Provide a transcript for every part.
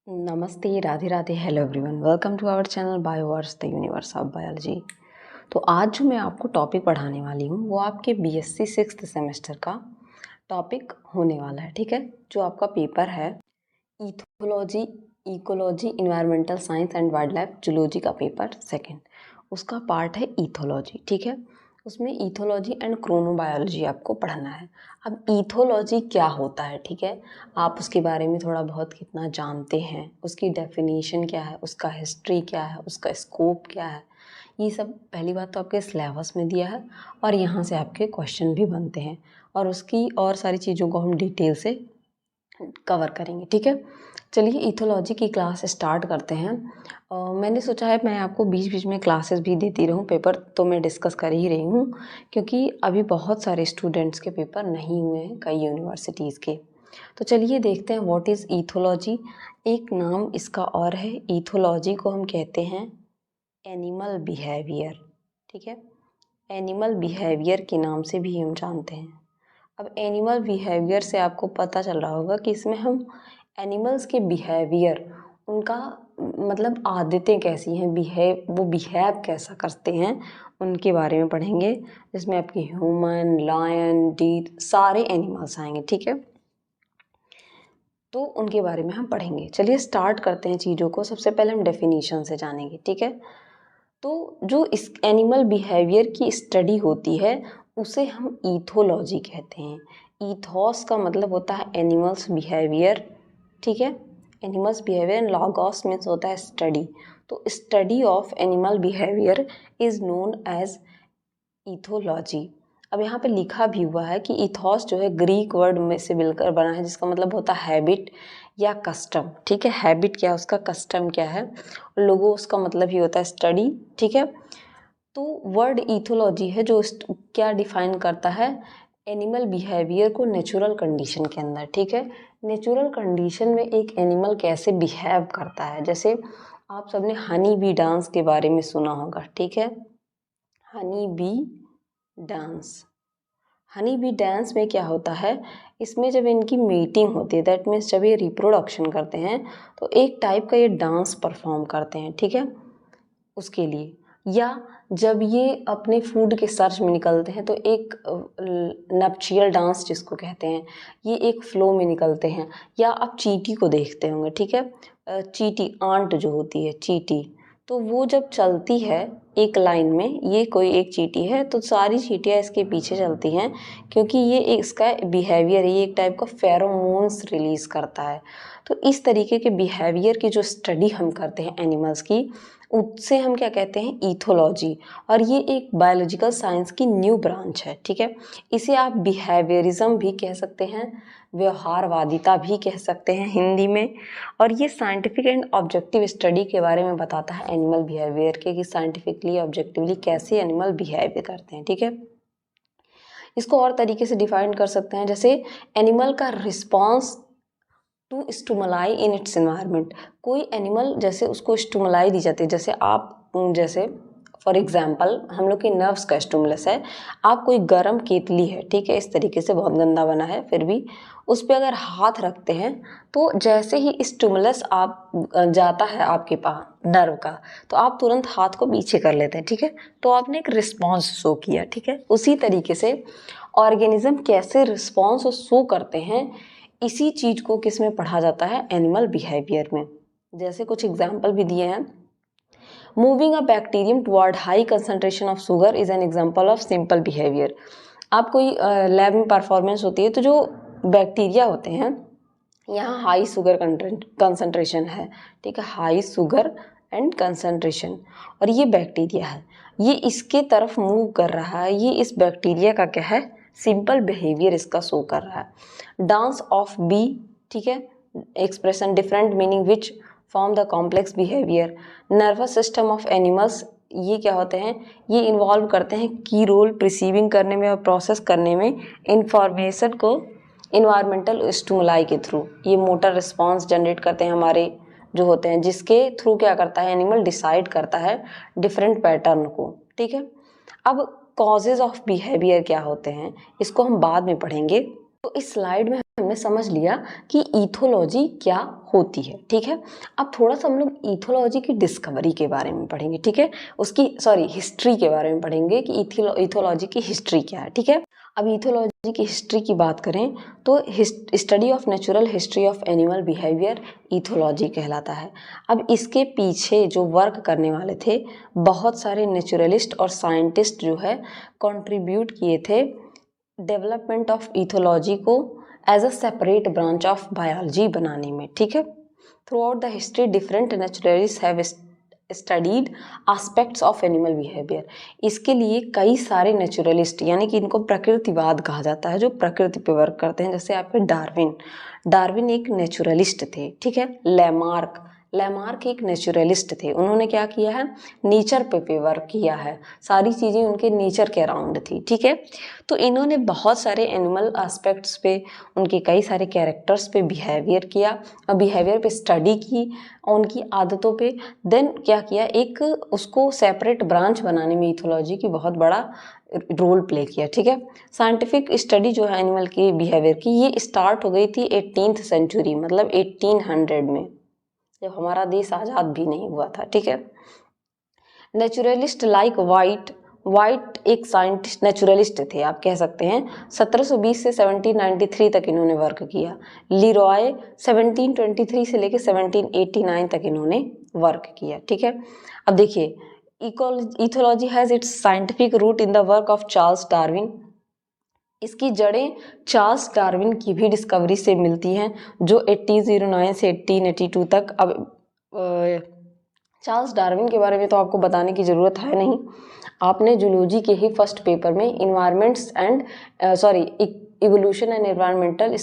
नमस्ते, Radhe Radhe, hello everyone, welcome to our channel Bioverse the universe of biology. तो आज जो मैं आपको टॉपिक पढ़ाने वाली हूँ वो आपके बीएससी 6th सेमेस्टर का टॉपिक होने वाला है। ठीक है, जो आपका पेपर है ethology, ecology, environmental science and wild life zoology का पेपर सेकेंड, उसका पार्ट है इथोलॉजी। ठीक है, उसमें इथोलॉजी एंड क्रोनोबायोलॉजी आपको पढ़ना है। अब इथोलॉजी क्या होता है, ठीक है, आप उसके बारे में थोड़ा बहुत कितना जानते हैं, उसकी डेफिनेशन क्या है, उसका हिस्ट्री क्या है, उसका स्कोप क्या है, ये सब पहली बात तो आपके सिलेबस में दिया है और यहाँ से आपके क्वेश्चन भी बनते हैं और उसकी और सारी चीज़ों को हम डिटेल से कवर करेंगे। ठीक है, चलिए इथोलॉजी की क्लास स्टार्ट करते हैं। मैंने सोचा है मैं आपको बीच बीच में क्लासेस भी देती रहूं, पेपर तो मैं डिस्कस कर ही रही हूं क्योंकि अभी बहुत सारे स्टूडेंट्स के पेपर नहीं हुए हैं कई यूनिवर्सिटीज़ के। तो चलिए देखते हैं व्हाट इज़ इथोलॉजी। एक नाम इसका और है, इथोलॉजी को हम कहते हैं एनिमल बिहेवियर। ठीक है, एनिमल बिहेवियर के नाम से भी हम जानते हैं। अब एनिमल बिहेवियर से आपको पता चल रहा होगा कि इसमें हम एनिमल्स के बिहेवियर, उनका मतलब आदतें कैसी हैं, वो बिहेव कैसा करते हैं, उनके बारे में पढ़ेंगे, जिसमें आपके ह्यूमन, लायन, डीर सारे एनिमल्स आएंगे। ठीक है, तो उनके बारे में हम पढ़ेंगे। चलिए स्टार्ट करते हैं चीज़ों को। सबसे पहले हम डेफिनेशन से जानेंगे। ठीक है, तो जो इस एनिमल बिहेवियर की स्टडी होती है उसे हम ईथोलॉजी कहते हैं। ईथोस का मतलब होता है एनिमल्स बिहेवियर। ठीक है, animals behaviour and logos means होता है स्टडी। तो study of animal behaviour is known as ethology. अब यहाँ पे लिखा भी हुआ है कि इथॉस जो है ग्रीक वर्ड में से मिलकर बना है, जिसका मतलब होता है हैबिट या कस्टम। ठीक है, हैबिट क्या है उसका, कस्टम क्या है, लोगों उसका मतलब ही होता है स्टडी। ठीक है, तो वर्ड इथोलॉजी है जो क्या डिफाइन करता है, एनिमल बिहेवियर को नेचुरल कंडीशन के अंदर। ठीक है, नेचुरल कंडीशन में एक एनिमल कैसे बिहेव करता है। जैसे आप सबने हनी बी डांस के बारे में सुना होगा। ठीक है, honey bee dance, honey bee dance में क्या होता है, इसमें जब इनकी मीटिंग होती है, दैट मीन्स जब ये रिप्रोडक्शन करते हैं तो एक टाइप का ये डांस परफॉर्म करते हैं। ठीक है, उसके लिए, या जब ये अपने फूड के सर्च में निकलते हैं तो एक नप्चियल डांस जिसको कहते हैं, ये एक फ्लो में निकलते हैं। या आप चींटी को देखते होंगे। ठीक है, चींटी आंट जो होती है चींटी, तो वो जब चलती है एक लाइन में, ये कोई एक चींटी है तो सारी चींटियाँ इसके पीछे चलती हैं क्योंकि ये इसका बिहेवियर है, ये एक टाइप का फेरोमोन्स रिलीज करता है। तो इस तरीके के बिहेवियर की जो स्टडी हम करते हैं एनिमल्स की, उससे हम क्या कहते हैं, ईथोलॉजी। और ये एक बायोलॉजिकल साइंस की न्यू ब्रांच है। ठीक है, इसे आप बिहेवियरिज्म भी कह सकते हैं, व्यवहारवादिता भी कह सकते हैं हिंदी में। और ये साइंटिफिक एंड ऑब्जेक्टिव स्टडी के बारे में बताता है एनिमल बिहेवियर के, कि साइंटिफिकली ऑब्जेक्टिवली कैसे एनिमल बिहेव करते हैं। ठीक है, इसको और तरीके से डिफाइन कर सकते हैं, जैसे एनिमल का response to stimuli in its environment. कोई एनिमल जैसे उसको स्टिमुलाई दी जाती है, जैसे आप, जैसे फॉर एग्जांपल हम लोग के नर्व्स का स्टिमुलस है, आप कोई गर्म केतली है, ठीक है, इस तरीके से बहुत गंदा बना है, फिर भी उस पर अगर हाथ रखते हैं तो जैसे ही स्टिमुलस आप जाता है आपके पास नर्व का, तो आप तुरंत हाथ को पीछे कर लेते हैं। ठीक है, तो आपने एक रिस्पॉन्स शो किया। ठीक है, उसी तरीके से ऑर्गेनिज्म कैसे रिस्पॉन्स शो करते हैं, इसी चीज को किस में पढ़ा जाता है, एनिमल बिहेवियर में। जैसे कुछ एग्जाम्पल भी दिए हैं, moving a bacterium toward high concentration of sugar is an example of simple behaviour. आप कोई लैब में परफॉर्मेंस होती है तो जो बैक्टीरिया होते हैं, यहाँ हाई शुगर कंसंट्रेशन है। ठीक है, हाई शुगर एंड कंसंट्रेशन, और ये बैक्टीरिया है, ये इसके तरफ मूव कर रहा है, ये इस बैक्टीरिया का क्या है, सिंपल बिहेवियर इसका शो कर रहा है। डांस ऑफ बी, ठीक है, expression different meaning which form the complex behaviour. Nervous system of animals, ये क्या होते हैं, ये इन्वॉल्व करते हैं की रोल प्रिसीविंग करने में और प्रोसेस करने में इंफॉर्मेशन को इन्वायरमेंटल स्टिमुलाई के थ्रू। ये मोटर रिस्पॉन्स जनरेट करते हैं हमारे जो होते हैं, जिसके थ्रू क्या करता है, एनिमल डिसाइड करता है डिफरेंट पैटर्न को। ठीक है, अब कॉजेज ऑफ बिहेवियर क्या होते हैं इसको हम बाद में पढ़ेंगे। तो इस स्लाइड में हमने समझ लिया कि ईथोलॉजी क्या होती है, ठीक है। अब थोड़ा सा हम लोग ईथोलॉजी की डिस्कवरी के बारे में पढ़ेंगे, ठीक है, उसकी हिस्ट्री के बारे में पढ़ेंगे कि ईथोलॉजी की हिस्ट्री क्या है, ठीक है। अब ईथोलॉजी की हिस्ट्री की बात करें तो study of natural history of animal behaviour ethology कहलाता है। अब इसके पीछे जो वर्क करने वाले थे बहुत सारे नेचुरलिस्ट और साइंटिस्ट जो है कंट्रीब्यूट किए थे डेवलपमेंट ऑफ ईथोलॉजी को as a separate branch of biology बनाने में, ठीक है। Throughout the history different naturalist have studied aspects of animal behaviour. इसके लिए कई सारे नेचुरलिस्ट यानी कि इनको प्रकृतिवाद कहा जाता है, जो प्रकृति पे वर्क करते हैं, जैसे आपके डार्विन एक नेचुरलिस्ट थे, ठीक है। लेमार्क एक नेचुरलिस्ट थे, उन्होंने क्या किया है, नेचर पे वर्क किया है, सारी चीज़ें उनके नेचर के अराउंड थी, ठीक है। तो इन्होंने बहुत सारे एनिमल एस्पेक्ट्स पे, उनके कई सारे कैरेक्टर्स पे बिहेवियर किया और बिहेवियर पे स्टडी की, उनकी आदतों पे देन क्या किया, एक उसको सेपरेट ब्रांच बनाने में ईथोलॉजी की बहुत बड़ा रोल प्ले किया, ठीक है। साइंटिफिक स्टडी जो है एनिमल की बिहेवियर की, ये स्टार्ट हो गई थी 18th सेंचुरी, मतलब 1800 में, जब हमारा देश आज़ाद भी नहीं हुआ था, ठीक है। नेचुरलिस्ट लाइक वाइट एक साइंटिस्ट नेचुरलिस्ट थे, आप कह सकते हैं। 1720 से 1793 तक इन्होंने वर्क किया। लीरॉय 1723 से लेकर 1789 तक इन्होंने वर्क किया, ठीक है। अब देखिए, ethology has its scientific root in the work of Charles Darwin. इसकी जड़ें चार्ल्स डार्विन की भी डिस्कवरी से मिलती हैं, जो 1809 से 1882 तक। अब चार्ल्स डार्विन के बारे में तो आपको बताने की ज़रूरत है नहीं, आपने जूलॉजी के ही फर्स्ट पेपर में इवोल्यूशन एंड एनवायरमेंटल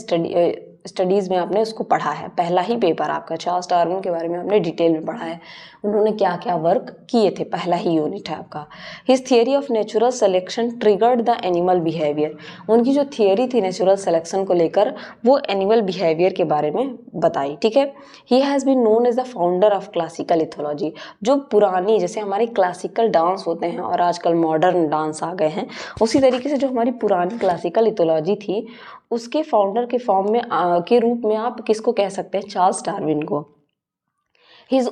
स्टडीज़ में आपने उसको पढ़ा है, पहला ही पेपर आपका चार्ल्स डार्विन के बारे में आपने डिटेल में पढ़ा है, उन्होंने क्या क्या वर्क किए थे, पहला ही यूनिट है आपका। His theory of natural selection triggered the animal behaviour. उनकी जो थियरी थी नेचुरल सिलेक्शन को लेकर, वो एनिमल बिहेवियर के बारे में बताई, ठीक है। He has been known as the founder of classical ethology. जो पुरानी, जैसे हमारी क्लासिकल डांस होते हैं और आजकल मॉडर्न डांस आ गए हैं, उसी तरीके से जो हमारी पुरानी क्लासिकल इथोलॉजी थी, उसके फाउंडर के फॉर्म में के रूप में आप किसको कह सकते हैं, चार्ल्स डार्विन को। His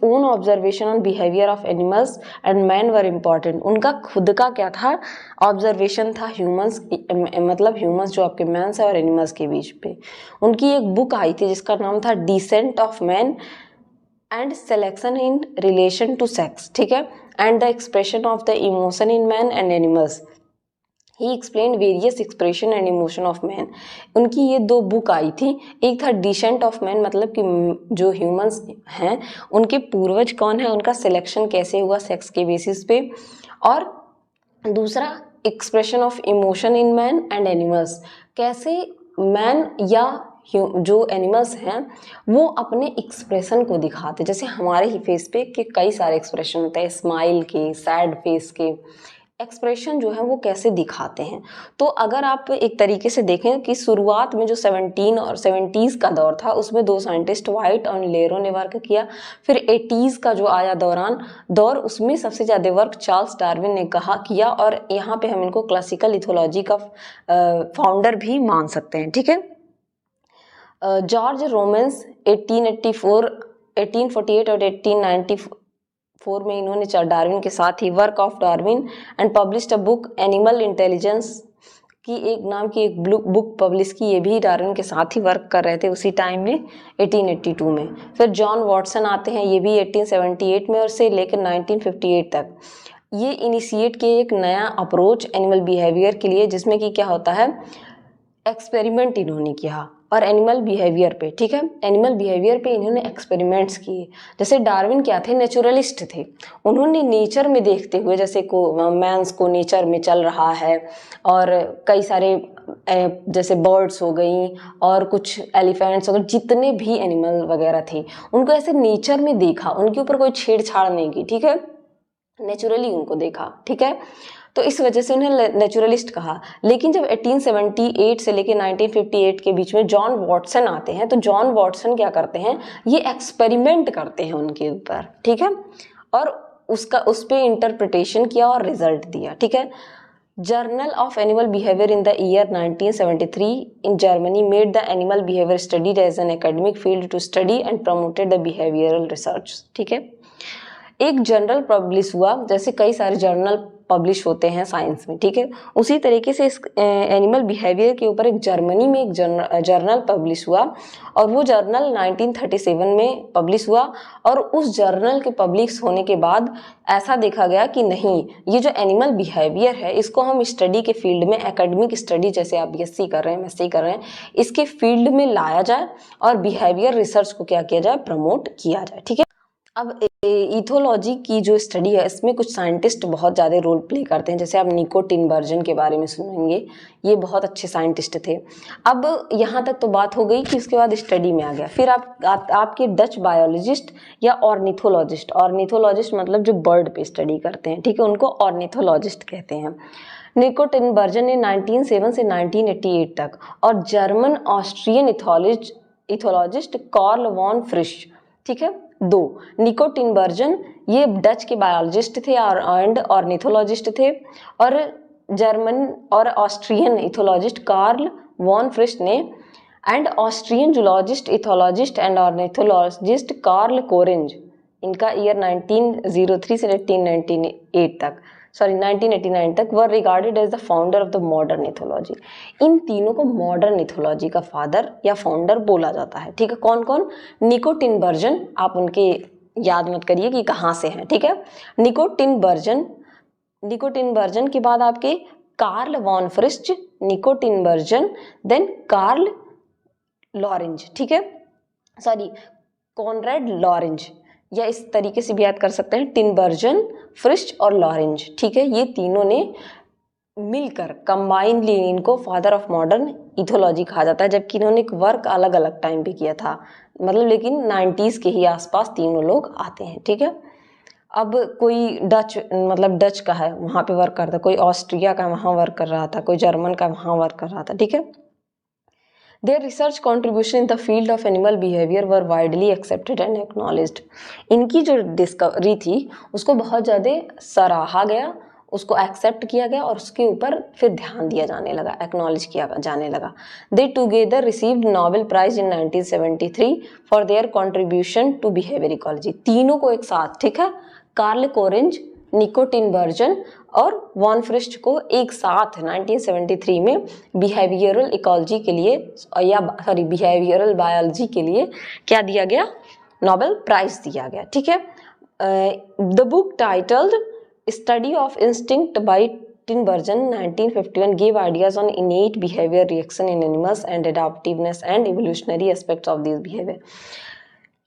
own observation on behavior of animals and man were important. उनका खुद का क्या था, ऑब्जर्वेशन था ह्यूमंस, मतलब ह्यूमंस जो आपके मैंस है और एनिमल्स के बीच पे। उनकी एक बुक आई थी जिसका नाम था descent of man and selection in relation to sex, ठीक है, and the expression of the emotion in man and animals. He explain various expression and emotion of man. उनकी ये दो बुक आई थी, एक था डिसेंट ऑफ मैन, मतलब कि जो ह्यूमंस हैं उनके पूर्वज कौन है, उनका सिलेक्शन कैसे हुआ सेक्स के बेसिस पे, और दूसरा expression of emotion in man and animals, कैसे मैन या जो एनिमल्स हैं वो अपने एक्सप्रेशन को दिखाते, जैसे हमारे ही फेस पे के कई सारे एक्सप्रेशन होते हैं, स्माइल के, सैड फेस के, एक्सप्रेशन जो है वो कैसे दिखाते हैं। तो अगर आप एक तरीके से देखें कि शुरुआत में जो 17 और 70s का दौर था, उसमें दो साइंटिस्ट वाइट और लेरो ने वर्क किया। फिर 80s का जो आया दौर, उसमें सबसे ज़्यादा वर्क चार्ल्स डार्विन ने किया, और यहाँ पे हम इनको क्लासिकल इथोलॉजी का फाउंडर भी मान सकते हैं, ठीक है। जॉर्ज रोमेंस 1848 और 1894 में इन्होंने डार्विन के साथ ही work of Darwin and published a book animal intelligence की एक नाम की एक बुक पब्लिश की, ये भी डार्विन के साथ ही वर्क कर रहे थे उसी टाइम में 1882 में। फिर जॉन वॉटसन आते हैं, ये भी 1878 में और से लेकर 1958 तक ये इनिशिएट किए एक नया अप्रोच एनिमल बिहेवियर के लिए, जिसमें कि क्या होता है, एक्सपेरिमेंट इन्होंने किया और एनिमल बिहेवियर पे, ठीक है, एनिमल बिहेवियर पे इन्होंने एक्सपेरिमेंट्स किए। जैसे डार्विन क्या थे, नेचुरलिस्ट थे, उन्होंने नेचर में देखते हुए, जैसे को मैंस को नेचर में चल रहा है और कई सारे जैसे बर्ड्स हो गई और कुछ एलिफेंट्स हो गए, जितने भी एनिमल वगैरह थे उनको ऐसे नेचर में देखा, उनके ऊपर कोई छेड़छाड़ नहीं की, ठीक है, नेचुरली उनको देखा, ठीक है, तो इस वजह से उन्हें नेचुरलिस्ट कहा। लेकिन जब 1878 से लेकर 1958 के बीच में जॉन वॉटसन आते हैं, तो जॉन वॉटसन क्या करते हैं, ये एक्सपेरिमेंट करते हैं उनके ऊपर, ठीक है, और उस पर इंटरप्रिटेशन किया और रिजल्ट दिया, ठीक है। Journal of Animal Behavior in the year 1973 in Germany made the animal behavior studied as an academic field to study and promoted the behavioral research. ठीक है, एक जर्नल पब्लिश हुआ, जैसे कई सारे जर्नल पब्लिश होते हैं साइंस में, ठीक है, उसी तरीके से इस एनिमल बिहेवियर के ऊपर एक जर्मनी में एक जर्नल पब्लिश हुआ और वो जर्नल 1937 में पब्लिश हुआ। और उस जर्नल के पब्लिश होने के बाद ऐसा देखा गया कि नहीं, ये जो एनिमल बिहेवियर है इसको हम स्टडी के फील्ड में, एकेडमिक स्टडी जैसे आप BSc कर रहे हैं, MSc कर रहे हैं, इसके फील्ड में लाया जाए और बिहेवियर रिसर्च को क्या किया जाए, प्रमोट किया जाए। ठीक है, अब इथोलॉजी की जो स्टडी है इसमें कुछ साइंटिस्ट बहुत ज़्यादा रोल प्ले करते हैं, जैसे आप निको टिनबर्जन के बारे में सुनेंगे, ये बहुत अच्छे साइंटिस्ट थे। अब यहाँ तक तो बात हो गई कि उसके बाद स्टडी में आ गया, फिर आपके डच बायोलॉजिस्ट या ऑर्निथोलॉजिस्ट मतलब जो बर्ड पे स्टडी करते हैं, ठीक है, उनको ऑर्निथोलॉजिस्ट कहते हैं। निको टिनबर्जन ने 1907 से 1988 तक और German Austrian ethologist Karl von Frisch, ठीक है, दो। निको टिनबर्जन ये डच के बायोलॉजिस्ट थे एंड ऑर्निथोलॉजिस्ट थे, और जर्मन और Austrian ethologist Karl von Frisch ने and Austrian zoologist, ethologist and ornithologist Karl Lorenz, इनका ईयर 1903 से 1989 तक were regarded as the founder of the modern ethology. इन तीनों को मॉडर्न इथोलॉजी का फादर या फाउंडर बोला जाता है। ठीक है, कौन कौन? निको टिनबर्जन, आप उनके याद मत करिए कि कहाँ से हैं, ठीक है। निको टिनबर्जन के बाद आपके कार्ल वॉन फ्रिश, निको टिनबर्जन, देन कार्ल लॉरेंज, ठीक है, सॉरी कॉनरेड लॉरेंज, या इस तरीके से भी याद कर सकते हैं, टिनबर्जन, फ्रिश और लॉरेंज, ठीक है। ये तीनों ने मिलकर कंबाइनली इनको फादर ऑफ मॉडर्न इथोलॉजी कहा जाता है, जबकि इन्होंने एक वर्क अलग अलग टाइम पे किया था, मतलब लेकिन 90s के ही आसपास तीनों लोग आते हैं, ठीक है। अब कोई डच का है, वहाँ पे वर्क करता, कोई ऑस्ट्रिया का वहाँ वर्क कर रहा था, कोई जर्मन का वहाँ वर्क कर रहा था, ठीक है। Their research contribution in the field of animal behavior were widely accepted and acknowledged. इनकी जो डिस्कवरी थी उसको बहुत ज़्यादा सराहा गया, उसको एक्सेप्ट किया गया और उसके ऊपर फिर ध्यान दिया जाने लगा, एक्नॉलेज किया जाने लगा। They together received Nobel Prize in 1973 for their contribution to behavior ecology. तीनों को एक साथ, ठीक है, कार्ल कोरेंज, निको टिनबर्जन और वॉन फ्रिश को एक साथ 1973 में बिहेवियरल इकोलॉजी के लिए बिहेवियरल बायोलॉजी के लिए क्या दिया गया? नोबेल प्राइज दिया गया, ठीक है। The book titled study of instinct by Tinbergen 1951 gave ideas on innate behavior reaction in animals and adaptiveness and evolutionary aspects of these behavior.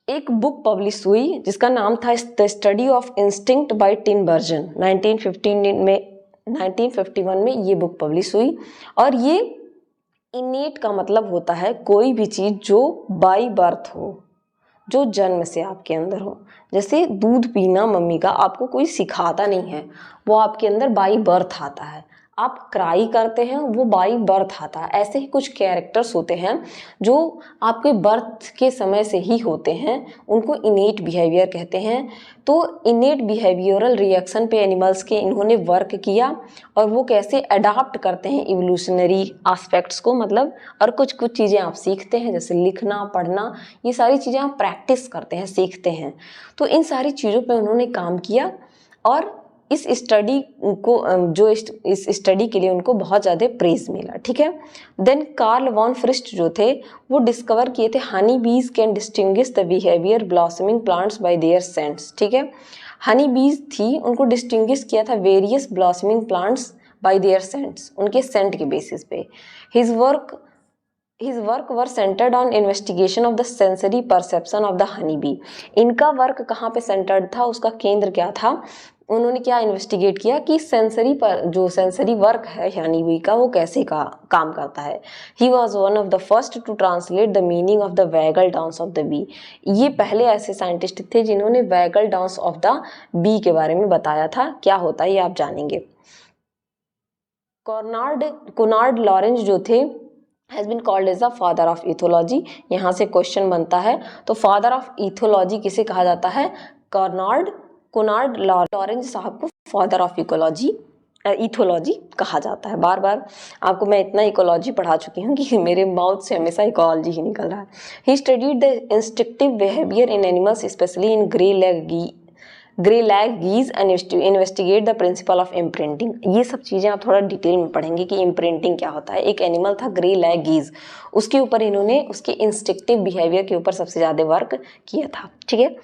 एक बुक पब्लिश हुई जिसका नाम था the study of instinct by Tinbergen, 1951 में ये book publish हुई। और ये इनेट का मतलब होता है कोई भी चीज़ जो बाय बर्थ हो, जो जन्म से आपके अंदर हो। जैसे दूध पीना मम्मी का आपको कोई सिखाता नहीं है, वो आपके अंदर बाय बर्थ आता है। आप क्राई करते हैं, वो बाय बर्थ आता है। ऐसे ही कुछ कैरेक्टर्स होते हैं जो आपके बर्थ के समय से ही होते हैं, उनको इनेट बिहेवियर कहते हैं। तो इनेट बिहेवियरल रिएक्शन पे एनिमल्स के इन्होंने वर्क किया और वो कैसे अडाप्ट करते हैं इवोल्यूशनरी एस्पेक्ट्स को, मतलब और कुछ चीज़ें आप सीखते हैं, जैसे लिखना, पढ़ना, ये सारी चीज़ें आप प्रैक्टिस करते हैं, सीखते हैं। तो इन सारी चीज़ों पे उन्होंने काम किया और इस स्टडी को इस स्टडी के लिए उनको बहुत ज़्यादा प्रेज मिला, ठीक है। देन कार्ल वॉन फ्रिश जो थे वो डिस्कवर किए थे honey bees can distinguish the behaviour blossoming plants by their scents, ठीक है। हनी बीज थी, उनको डिस्टिंग्विश किया था various blossoming plants by their scents, उनके सेंट के बेसिस पे। His work were centred on investigation of the sensory perception of the honey bee. इनका वर्क कहाँ पे सेंटर्ड था, उसका केंद्र क्या था? उन्होंने क्या इन्वेस्टिगेट किया कि सेंसरी वर्क है हनी बी का, वो कैसे काम करता है। He was one of the first to translate the meaning of the waggle dance of the bee. ये पहले ऐसे साइंटिस्ट थे जिन्होंने waggle dance of the bee के बारे में बताया था, क्या होता है ये आप जानेंगे। कोनार्ड लॉरेंज जो थे has been called as the father of ethology. यहाँ से क्वेश्चन बनता है, तो फादर ऑफ इथोलॉजी किसे कहा जाता है? कोनार्ड लॉरेंज साहब को फादर ऑफ इकोलॉजी इथोलॉजी कहा जाता है। बार बार आपको मैं इतना इकोलॉजी पढ़ा चुकी हूँ कि मेरे माउथ से हमेशा इकोलॉजी ही निकल रहा है। He studied the instinctive behaviour in animals specially in greylag geese and investigate the principle of imprinting. ये सब चीज़ें आप थोड़ा डिटेल में पढ़ेंगे कि इम्प्रिंटिंग क्या होता है। एक एनिमल था ग्रे लैग गीज, उसके ऊपर इन्होंने उसके इंस्टिक्टिव बिहेवियर के ऊपर सबसे ज़्यादा वर्क किया था। ठीक है,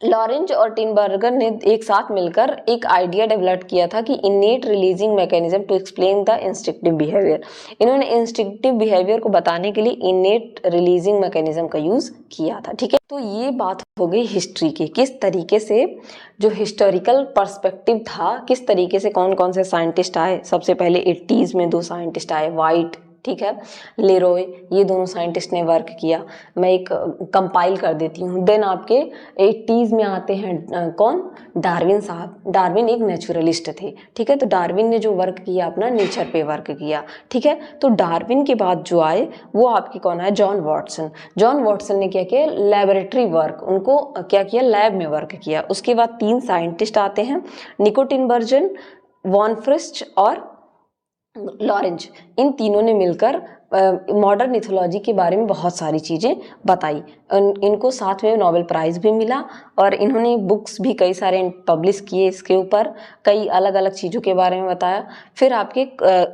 लॉरेंज और टिनबर्गर ने एक साथ मिलकर एक आइडिया डेवलप किया था कि innate releasing mechanism to explain the instinctive behaviour. इन्होंने इंस्टिक्टिव बिहेवियर को बताने के लिए इनेट रिलीजिंग मैकेनिज्म का यूज़ किया था। ठीक है, तो ये बात हो गई हिस्ट्री की, किस तरीके से जो हिस्टोरिकल पर्सपेक्टिव था, किस तरीके से कौन कौन से साइंटिस्ट आए। सबसे पहले 80s में 2 साइंटिस्ट आए, वाइट, ठीक है, लेरॉय, ये दोनों साइंटिस्ट ने वर्क किया। मैं एक कंपाइल कर देती हूँ। देन आपके 80s में आते हैं कौन, डार्विन साहब। डार्विन एक नेचुरलिस्ट थे। ठीक है, तो डार्विन ने जो वर्क किया अपना नेचर पे वर्क किया। ठीक है, तो डार्विन के बाद जो आए वो आपके कौन है, जॉन वॉटसन। जॉन वॉटसन ने क्या किया, लैबोरेटरी वर्क, उनको क्या किया, लैब में वर्क किया। उसके बाद 3 साइंटिस्ट आते हैं, निको टिनबर्जन, वॉन फ्रिस्ट और लॉरेंज। इन तीनों ने मिलकर मॉडर्न इथोलॉजी के बारे में बहुत सारी चीज़ें बताई। इनको साथ में नोबेल प्राइज़ भी मिला और इन्होंने बुक्स भी कई सारे पब्लिश किए इसके ऊपर, कई अलग अलग चीज़ों के बारे में बताया। फिर आपके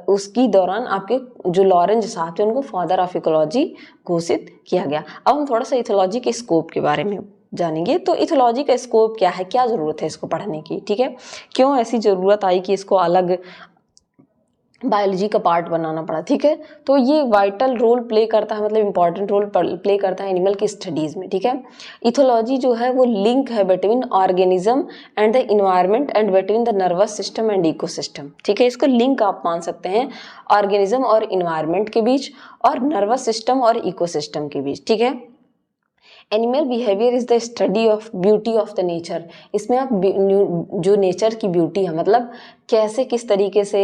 उसकी दौरान आपके जो लॉरेंज साहब थे उनको फादर ऑफ इकोलॉजी घोषित किया गया। अब हम थोड़ा सा इथोलॉजी के स्कोप के बारे में जानेंगे। तो इथोलॉजी का स्कोप क्या है, क्या ज़रूरत है इसको पढ़ने की। ठीक है, क्यों ऐसी ज़रूरत आई कि इसको अलग बायोलॉजी का पार्ट बनाना पड़ा। ठीक है, तो ये वाइटल रोल प्ले करता है, मतलब इंपॉर्टेंट रोल प्ले करता है एनिमल की स्टडीज़ में। ठीक है, इथोलॉजी जो है वो लिंक है between organism and the environment and between the nervous system and ecosystem. ठीक है, इसको लिंक आप मान सकते हैं ऑर्गेनिज्म और इन्वायरमेंट के बीच और नर्वस सिस्टम और इकोसिस्टम के बीच। ठीक है, animal behaviour is the study of beauty of the nature. इसमें आप जो नेचर की ब्यूटी है, मतलब कैसे किस तरीके से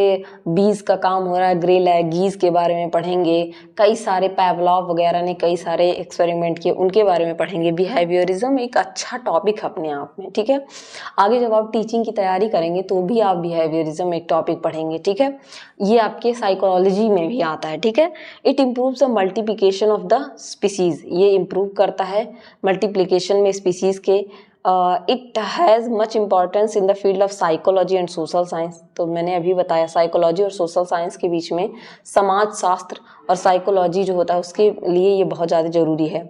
बीज का काम हो रहा है, ग्रे लैगीज के बारे में पढ़ेंगे। कई सारे पैवलॉव वगैरह ने कई सारे एक्सपेरिमेंट किए, उनके बारे में पढ़ेंगे। बिहेवियरिज्म एक अच्छा टॉपिक है अपने आप में। ठीक है, आगे जब आप टीचिंग की तैयारी करेंगे तो भी आप बिहेवियरिज्म एक टॉपिक पढ़ेंगे। ठीक है, ये आपके साइकोलॉजी में भी आता है। ठीक है, it improves the multiplication of the species, ये इम्प्रूव करता है मल्टीप्लिकेशन में स्पीसीज के। It has much importance in the field of psychology and social science. तो मैंने अभी बताया साइकोलॉजी और सोशल साइंस के बीच में समाज शास्त्र और साइकोलॉजी जो होता है उसके लिए ये बहुत ज़्यादा ज़रूरी है।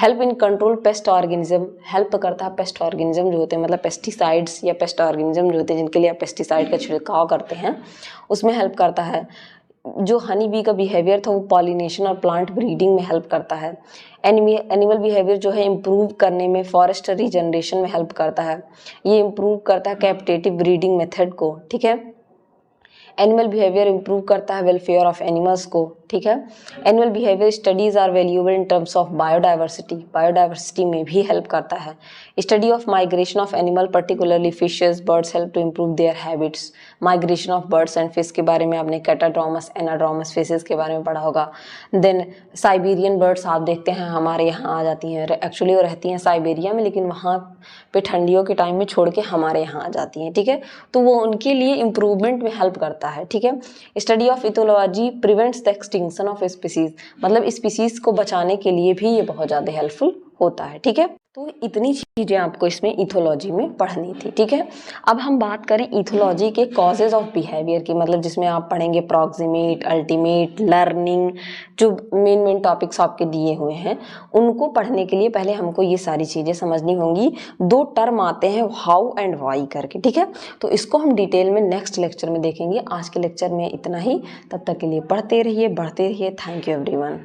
Help in control paste organism, help करता है पेस्ट ऑर्गेनिज्म जो होते हैं, मतलब पेस्टिसाइड्स या पेस्ट ऑर्गेनिज्म जो होते हैं जिनके लिए आप पेस्टिसाइड का छिड़काव करते हैं, उसमें हेल्प करता है। जो हनी बी का बिहेवियर था वो पॉलिनेशन और प्लांट ब्रीडिंग में हेल्प करता है। एनिमल बिहेवियर जो है इम्प्रूव करने में, फॉरेस्ट रीजनरेशन में हेल्प करता है। ये इम्प्रूव करता है कैप्टिव ब्रीडिंग मेथड को। ठीक है, एनिमल बिहेवियर इम्प्रूव करता है वेलफेयर ऑफ एनिमल्स को। ठीक है, animal behaviour studies are valuable in terms of biodiversity, biodiversity में भी हेल्प करता है। Study of migration of animal particularly fishes birds help to improve their habits. Migration of birds and fish के बारे में आपने कैटाड्रोमस एनाड्रोमस फिशेस के बारे में पढ़ा होगा। देन साइबेरियन बर्ड्स आप देखते हैं हमारे यहाँ आ जाती हैं, एक्चुअली वो रहती हैं साइबेरिया में, लेकिन वहाँ पे ठंडियों के टाइम में छोड़ के हमारे यहाँ आ जाती हैं। ठीक है, तो वो उनके लिए इम्प्रूवमेंट में हेल्प करता है। ठीक है, study of ethology prevents the extinction of species, मतलब स्पीसीज को बचाने के लिए भी ये बहुत ज़्यादा हेल्पफुल होता है। ठीक है, तो इतनी चीज़ें आपको इसमें इथोलॉजी में पढ़नी थी। ठीक है, अब हम बात करें इथोलॉजी के कॉजेज ऑफ बिहेवियर की, मतलब जिसमें आप पढ़ेंगे प्रॉक्सिमेट, अल्टीमेट, लर्निंग, जो मेन टॉपिक्स आपके दिए हुए हैं उनको पढ़ने के लिए पहले हमको ये सारी चीज़ें समझनी होंगी। 2 टर्म आते हैं हाउ एंड वाई करके। ठीक है, तो इसको हम डिटेल में नेक्स्ट लेक्चर में देखेंगे। आज के लेक्चर में इतना ही, तब तक के लिए पढ़ते रहिए, बढ़ते रहिए। Thank you everyone.